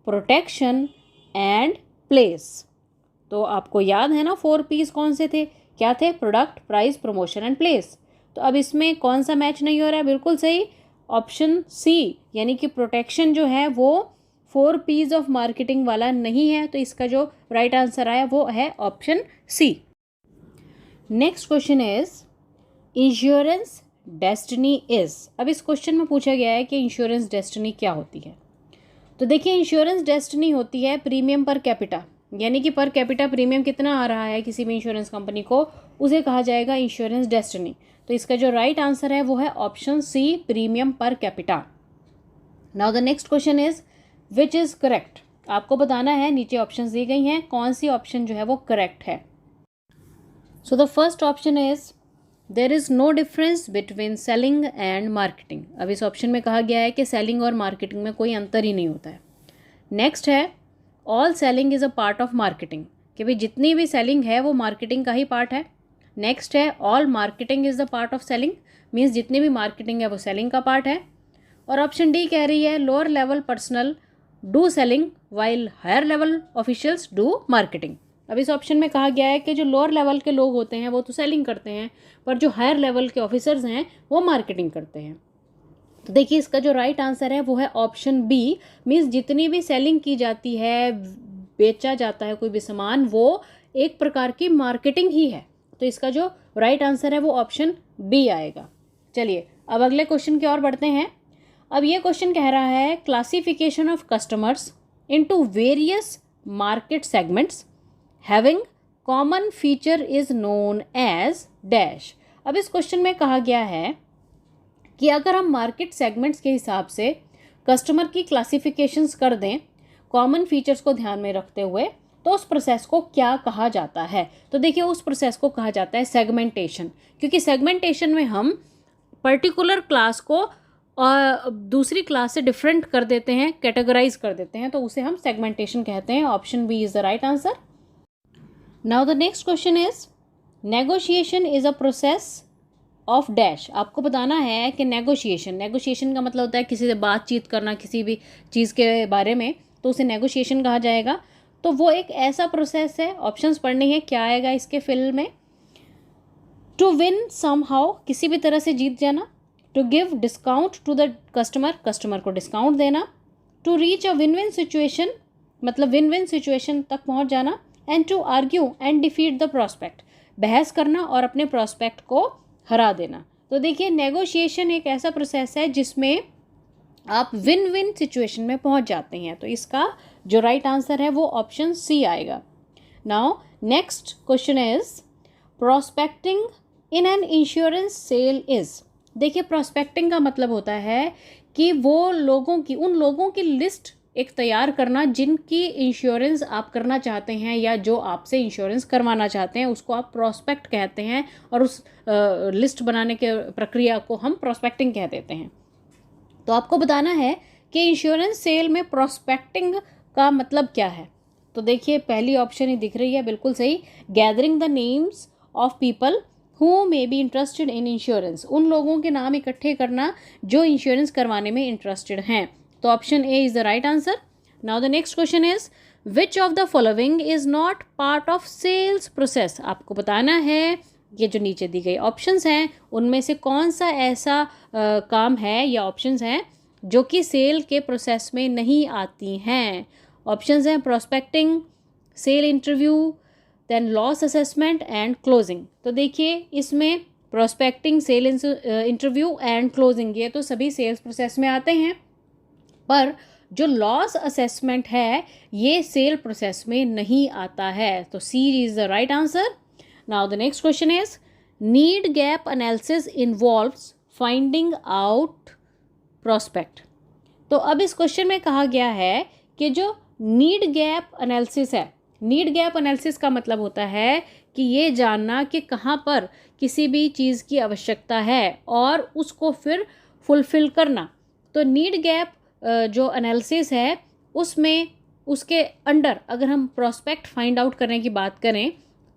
protection and place. तो आपको याद है ना 4 पीज कौन से थे? क्या थे? Product, price, promotion and place. तो अब इसमें कौन सा मैच नहीं हो रहा है? बिल्कुल सही, ऑप्शन सी, यानी कि प्रोटेक्शन जो है वो 4 पीज ऑफ मार्केटिंग वाला नहीं है। तो इसका जो राइट आंसर आया वो है option C. Next question is insurance density is. अब इस क्वेश्चन में पूछा गया है कि इंश्योरेंस डेस्टिनी क्या होती है। तो देखिए, इंश्योरेंस डेस्टिनी होती है प्रीमियम पर कैपिटा, यानी कि पर कैपिटा प्रीमियम कितना आ रहा है किसी भी इंश्योरेंस कंपनी को, उसे कहा जाएगा इंश्योरेंस डेस्टिनी। तो इसका जो राइट आंसर है वो है option C, premium per capita. Now the next question is which is correct. आपको बताना है, नीचे ऑप्शंस दी गई हैं, कौन सी ऑप्शन जो है वो करेक्ट है। So the first option is there is no difference between selling and marketing. अब इस ऑप्शन में कहा गया है कि सेलिंग और मार्केटिंग में कोई अंतर ही नहीं होता है। नेक्स्ट है all selling is a part of marketing, कि भाई जितनी भी सेलिंग है वो मार्केटिंग का ही पार्ट है। नेक्स्ट है all marketing is the part of selling, means जितनी भी मार्केटिंग है वो सेलिंग का पार्ट है। और ऑप्शन डी कह रही है lower level personnel do selling while higher level officials do marketing. अब इस ऑप्शन में कहा गया है कि जो लोअर लेवल के लोग होते हैं वो तो सेलिंग करते हैं, पर जो हायर लेवल के ऑफिसर्स हैं वो मार्केटिंग करते हैं। तो देखिए, इसका जो राइट आंसर है वो है ऑप्शन बी, मीन्स जितनी भी सेलिंग की जाती है, बेचा जाता है कोई भी सामान, वो एक प्रकार की मार्केटिंग ही है। तो इसका जो राइट आंसर है वो ऑप्शन बी आएगा। चलिए अब अगले क्वेश्चन की ओर बढ़ते हैं। अब ये क्वेश्चन कह रहा है classification of customers into various market segments having common feature is known as dash. अब इस क्वेश्चन में कहा गया है कि अगर हम मार्केट सेगमेंट्स के हिसाब से कस्टमर की क्लासिफिकेशंस कर दें कॉमन फीचर्स को ध्यान में रखते हुए, तो उस प्रोसेस को क्या कहा जाता है? तो देखिए, उस प्रोसेस को कहा जाता है सेगमेंटेशन, क्योंकि सेगमेंटेशन में हम पर्टिकुलर क्लास को दूसरी क्लास से डिफरेंट कर देते हैं, कैटेगराइज कर देते हैं, तो उसे हम सेगमेंटेशन कहते हैं। Option B is the right answer. Now the next question is negotiation is a process of dash. आपको बताना है कि नेगोशिएशन का मतलब होता है किसी से बातचीत करना किसी भी चीज़ के बारे में, तो उसे नेगोशिएशन कहा जाएगा। तो वो एक ऐसा प्रोसेस है, ऑप्शंस पढ़ने हैं, क्या आएगा इसके फिल में। टू विन समहाउ, किसी भी तरह से जीत जाना। To give discount to the customer को डिस्काउंट देना। To reach a win win situation, मतलब विन विन सिचुएशन तक पहुंच जाना। And to argue and defeat the prospect, बहस करना और अपने प्रोस्पेक्ट को हरा देना। तो देखिए, नेगोशिएशन एक ऐसा प्रोसेस है जिसमें आप विन विन सिचुएशन में पहुंच जाते हैं। तो इसका जो राइट आंसर है वो ऑप्शन सी आएगा। Now next question is prospecting in an insurance sale is. देखिए, प्रोस्पेक्टिंग का मतलब होता है कि वो उन लोगों की लिस्ट एक तैयार करना जिनकी इंश्योरेंस आप करना चाहते हैं या जो आपसे इंश्योरेंस करवाना चाहते हैं, उसको आप प्रोस्पेक्ट कहते हैं। और उस लिस्ट बनाने के प्रक्रिया को हम प्रोस्पेक्टिंग कह देते हैं। तो आपको बताना है कि इंश्योरेंस सेल में प्रोस्पेक्टिंग का मतलब क्या है। तो देखिए, पहली ऑप्शन ही दिख रही है, बिल्कुल सही, gathering the names of people who may be interested in insurance. उन लोगों के नाम इकट्ठे करना जो इंश्योरेंस करवाने में इंटरेस्टेड हैं। तो option A is the right answer. Now the next question is which of the following is not part of sales process. आपको बताना है, ये जो नीचे दी गई ऑप्शंस हैं उनमें से कौन सा ऐसा काम है या ऑप्शंस हैं जो कि सेल के प्रोसेस में नहीं आती हैं। ऑप्शंस हैं prospecting, sale interview, then loss assessment and closing. तो देखिए, इसमें prospecting, sale interview and closing, ये तो सभी सेल्स प्रोसेस में आते हैं, पर जो लॉस असेसमेंट है ये सेल प्रोसेस में नहीं आता है, तो C is the right answer. Now the next question is need gap analysis involves finding out prospect. तो अब इस क्वेश्चन में कहा गया है कि जो नीड गैप एनालिसिस है, नीड गैप एनालिसिस का मतलब होता है कि ये जानना कि कहाँ पर किसी भी चीज़ की आवश्यकता है और उसको फिर फुलफ़िल करना। तो नीड गैप जो एनालिसिस है उसमें उसके अंडर अगर हम प्रोस्पेक्ट फाइंड आउट करने की बात करें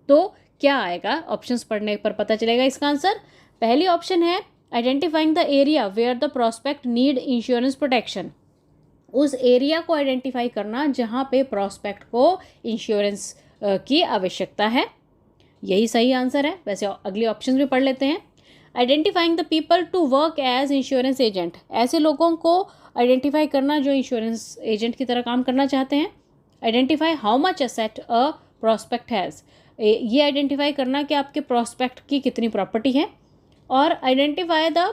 तो क्या आएगा, ऑप्शंस पढ़ने पर पता चलेगा इसका आंसर। पहली ऑप्शन है identifying the area where the prospect need insurance protection. उस एरिया को आइडेंटिफाई करना जहाँ पे प्रोस्पेक्ट को इंश्योरेंस की आवश्यकता है, यही सही आंसर है। वैसे अगले ऑप्शन भी पढ़ लेते हैं। Identifying the people to work as insurance agent, ऐसे लोगों को आइडेंटिफाई करना जो इंश्योरेंस एजेंट की तरह काम करना चाहते हैं। Identify how much asset a prospect has, ये आइडेंटिफाई करना कि आपके प्रोस्पेक्ट की कितनी प्रॉपर्टी है। और identify the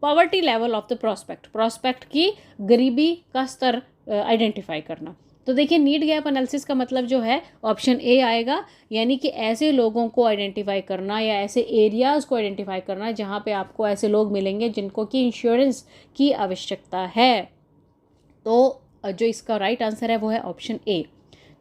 poverty level of the prospect, prospect की गरीबी का स्तर आइडेंटिफाई करना। तो देखिए नीड गैप एनालिसिस का मतलब जो है ऑप्शन ए आएगा, यानी कि ऐसे लोगों को आइडेंटिफाई करना या ऐसे एरियाज़ को आइडेंटिफाई करना जहाँ पे आपको ऐसे लोग मिलेंगे जिनको कि इंश्योरेंस की आवश्यकता है। तो जो इसका राइट आंसर है वो है ऑप्शन ए।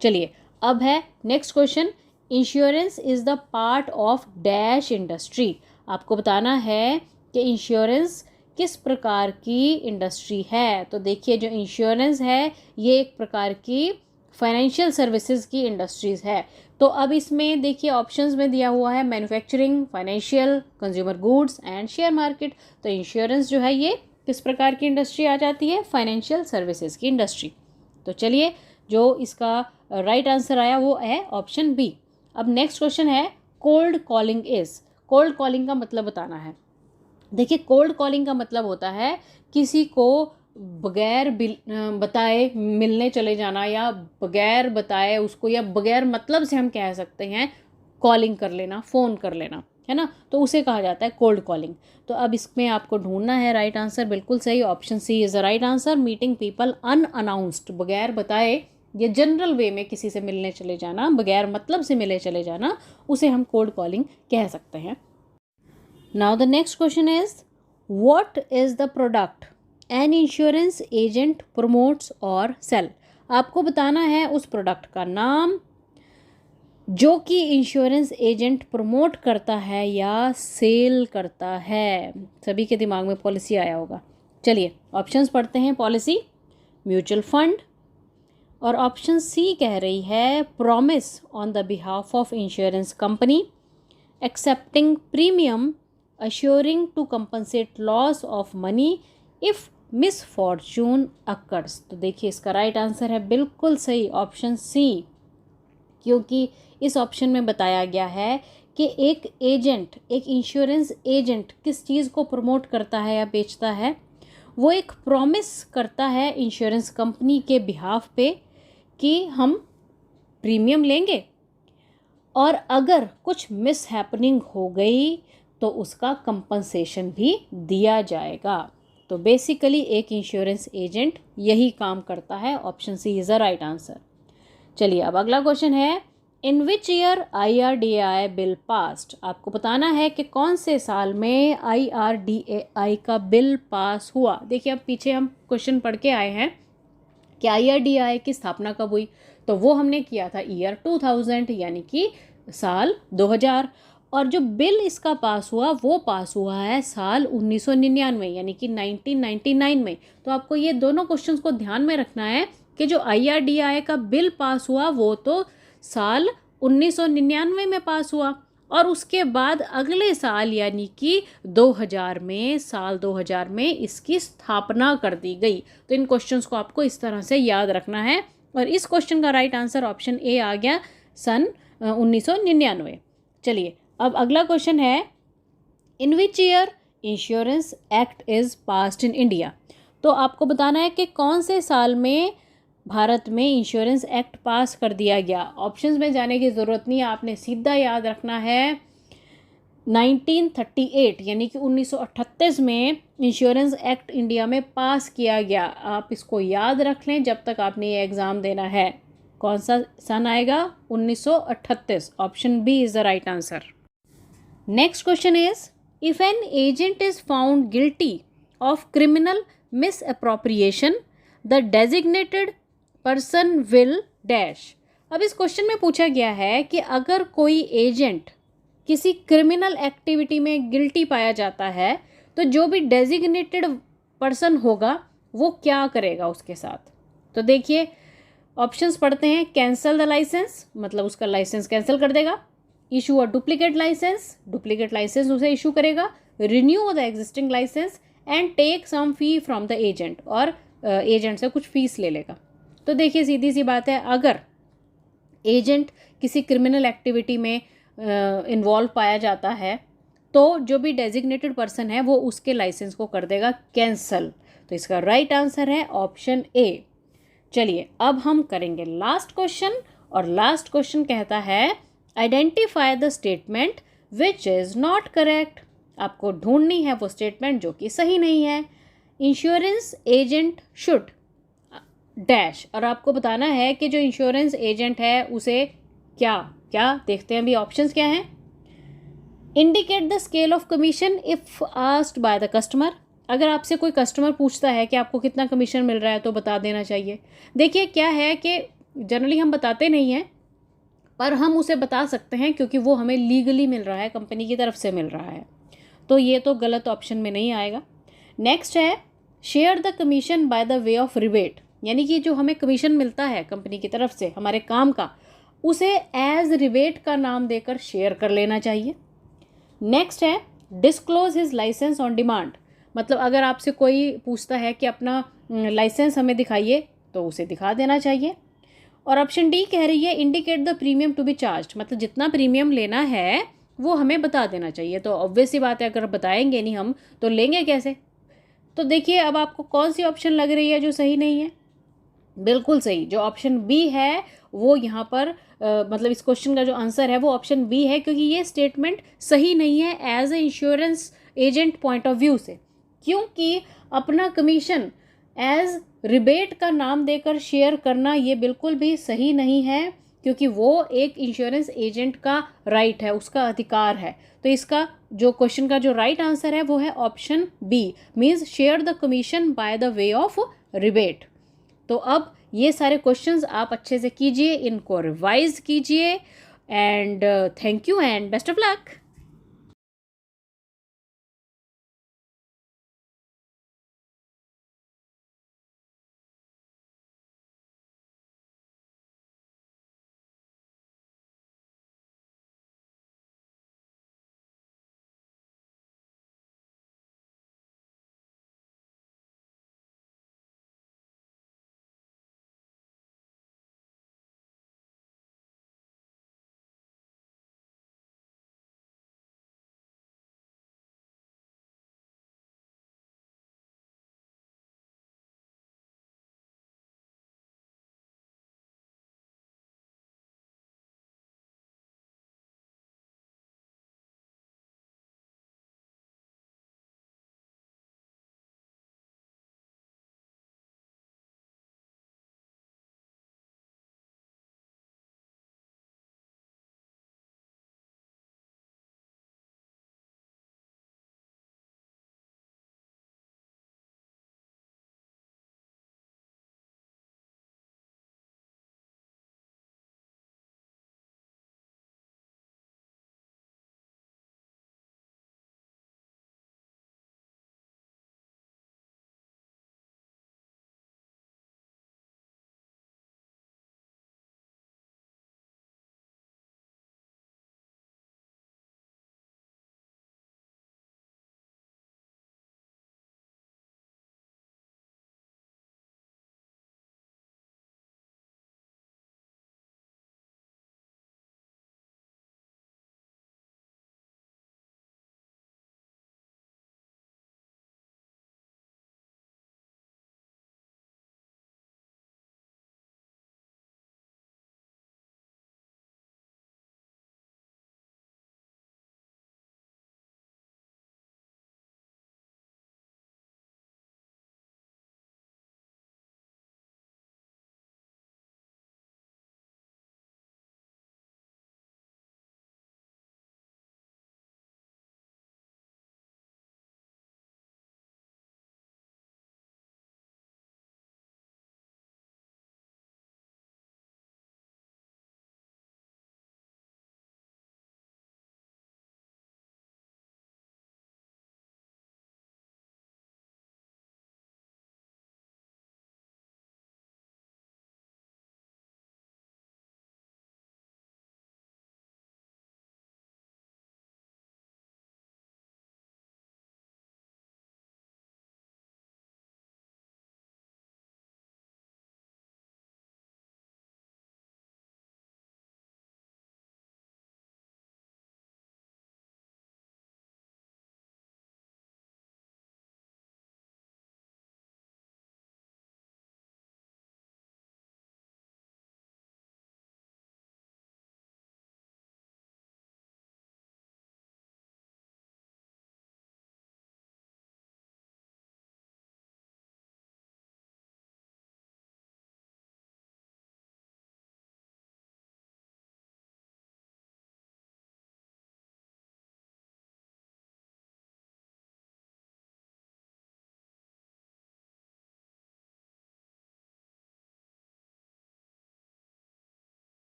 चलिए अब है next question, insurance is the part of dash industry. आपको बताना है कि इंश्योरेंस किस प्रकार की इंडस्ट्री है। तो देखिए जो इंश्योरेंस है ये एक प्रकार की फाइनेंशियल सर्विसेज की इंडस्ट्रीज़ है। तो अब इसमें देखिए ऑप्शंस में दिया हुआ है manufacturing, financial, consumer goods and share market. तो इंश्योरेंस जो है ये किस प्रकार की इंडस्ट्री आ जाती है, फाइनेंशियल सर्विसेज की इंडस्ट्री। तो चलिए जो इसका राइट आंसर आया वो है ऑप्शन बी। अब नेक्स्ट क्वेश्चन है cold calling is, cold calling का मतलब बताना है। देखिए कोल्ड कॉलिंग का मतलब होता है किसी को बगैर बताए मिलने चले जाना, या बगैर बताए उसको, या बगैर मतलब से हम कह सकते हैं कॉलिंग कर लेना, फ़ोन कर लेना, है ना, तो उसे कहा जाता है कोल्ड कॉलिंग। तो अब इसमें आपको ढूंढना है राइट आंसर, बिल्कुल सही, option C is the right answer. Meeting people unannounced, बगैर बताए या जनरल वे में किसी से मिलने चले जाना, बगैर मतलब से मिले चले जाना, उसे हम कोल्ड कॉलिंग कह सकते हैं। Now the next question is what is the product an insurance agent promotes or sell। आपको बताना है उस प्रोडक्ट का नाम जो कि इंश्योरेंस एजेंट प्रमोट करता है या सेल करता है। सभी के दिमाग में पॉलिसी आया होगा। चलिए ऑप्शंस पढ़ते हैं। पॉलिसी, म्यूचुअल फंड, और ऑप्शन सी कह रही है promise on the behalf of insurance company, accepting premium, assuring to compensate loss of money if misfortune occurs। तो देखिए इसका राइट आंसर है बिल्कुल सही ऑप्शन सी, क्योंकि इस ऑप्शन में बताया गया है कि एक एजेंट, एक इंश्योरेंस एजेंट किस चीज़ को प्रमोट करता है या बेचता है, वो एक प्रॉमिस करता है इंश्योरेंस कंपनी के बिहाफ पे कि हम प्रीमियम लेंगे और अगर कुछ मिस हैपनिंग हो गई तो उसका कंपनसेशन भी दिया जाएगा। तो बेसिकली एक इंश्योरेंस एजेंट यही काम करता है। Option C is the right answer. चलिए अब अगला क्वेश्चन है in which year IRDAI bill passed. आपको बताना है कि कौन से साल में IRDAI का बिल पास हुआ। देखिए अब पीछे हम क्वेश्चन पढ़ के आए हैं कि IRDAI की स्थापना कब हुई, तो वो हमने किया था ईयर 2000 यानी कि साल 2000, और जो बिल इसका पास हुआ वो पास हुआ है साल 1999 यानी कि 1999 में। तो आपको ये दोनों क्वेश्चंस को ध्यान में रखना है कि जो IRDAI का बिल पास हुआ वो तो साल 1999 में पास हुआ, और उसके बाद अगले साल यानी कि 2000 में, साल 2000 में इसकी स्थापना कर दी गई। तो इन क्वेश्चंस को आपको इस तरह से याद रखना है, और इस क्वेश्चन का राइट आंसर ऑप्शन ए आ गया, सन 1999। चलिए अब अगला क्वेश्चन है in which year insurance act is passed in India. तो आपको बताना है कि कौन से साल में भारत में इंश्योरेंस एक्ट पास कर दिया गया। ऑप्शंस में जाने की ज़रूरत नहीं है, आपने सीधा याद रखना है 1938 यानी कि 1938 में इंश्योरेंस एक्ट इंडिया में पास किया गया। आप इसको याद रख लें जब तक आपने ये एग्ज़ाम देना है। कौन सा सन आएगा? 1938। Option B is the right answer. Next question is, if an agent is found guilty of criminal misappropriation the designated person will dash. अब इस क्वेश्चन में पूछा गया है कि अगर कोई एजेंट किसी क्रिमिनल एक्टिविटी में गिल्टी पाया जाता है तो जो भी डेजिग्नेटेड पर्सन होगा वो क्या करेगा उसके साथ। तो देखिए ऑप्शंस पढ़ते हैं। कैंसल द लाइसेंस, मतलब उसका लाइसेंस कैंसिल कर देगा। इशू अ डुप्लीकेट लाइसेंस उसे इशू करेगा। Renew the existing licence and take some fee from the agent, और एजेंट से कुछ फीस ले लेगा। तो देखिए सीधी सी बात है, अगर एजेंट किसी क्रिमिनल एक्टिविटी में इन्वॉल्व पाया जाता है तो जो भी डेजिग्नेटेड पर्सन है वो उसके लाइसेंस को कर देगा कैंसल। तो इसका राइट आंसर है ऑप्शन ए। चलिए अब हम करेंगे लास्ट क्वेश्चन, और लास्ट क्वेश्चन कहता है identify the statement which is not correct. आपको ढूंढनी है वो स्टेटमेंट जो कि सही नहीं है। इंश्योरेंस एजेंट शुड डैश, और आपको बताना है कि जो इंश्योरेंस एजेंट है उसे क्या क्या। देखते हैं अभी ऑप्शंस क्या हैं। Indicate the scale of commission if asked by the customer. अगर आपसे कोई कस्टमर पूछता है कि आपको कितना कमीशन मिल रहा है तो बता देना चाहिए। देखिए क्या है कि जनरली हम बताते नहीं हैं, पर हम उसे बता सकते हैं क्योंकि वो हमें लीगली मिल रहा है, कंपनी की तरफ से मिल रहा है। तो ये तो गलत ऑप्शन में नहीं आएगा। नेक्स्ट है share the commission by the way of rebate, यानी कि जो हमें कमीशन मिलता है कंपनी की तरफ से हमारे काम का, उसे एज रिबेट का नाम देकर शेयर कर लेना चाहिए। नेक्स्ट है disclose his licence on demand, मतलब अगर आपसे कोई पूछता है कि अपना लाइसेंस हमें दिखाइए तो उसे दिखा देना चाहिए। और ऑप्शन डी कह रही है indicate the premium to be charge, मतलब जितना प्रीमियम लेना है वो हमें बता देना चाहिए। तो ऑब्वियस सी बात है, अगर बताएंगे नहीं हम तो लेंगे कैसे। तो देखिए अब आपको कौन सी ऑप्शन लग रही है जो सही नहीं है। बिल्कुल सही, जो ऑप्शन बी है वो यहाँ पर मतलब इस क्वेश्चन का जो आंसर है वो ऑप्शन बी है, क्योंकि ये स्टेटमेंट सही नहीं है as a insurance agent point of view से। क्योंकि अपना कमीशन एज रिबेट का नाम देकर शेयर करना ये बिल्कुल भी सही नहीं है, क्योंकि वो एक इंश्योरेंस एजेंट का राइट है, उसका अधिकार है। तो इसका जो क्वेश्चन का जो राइट आंसर है वो है option B, means share the commission by the way of rebate. तो अब ये सारे क्वेश्चंस आप अच्छे से कीजिए, इनको रिवाइज कीजिए, and thank you and best of luck.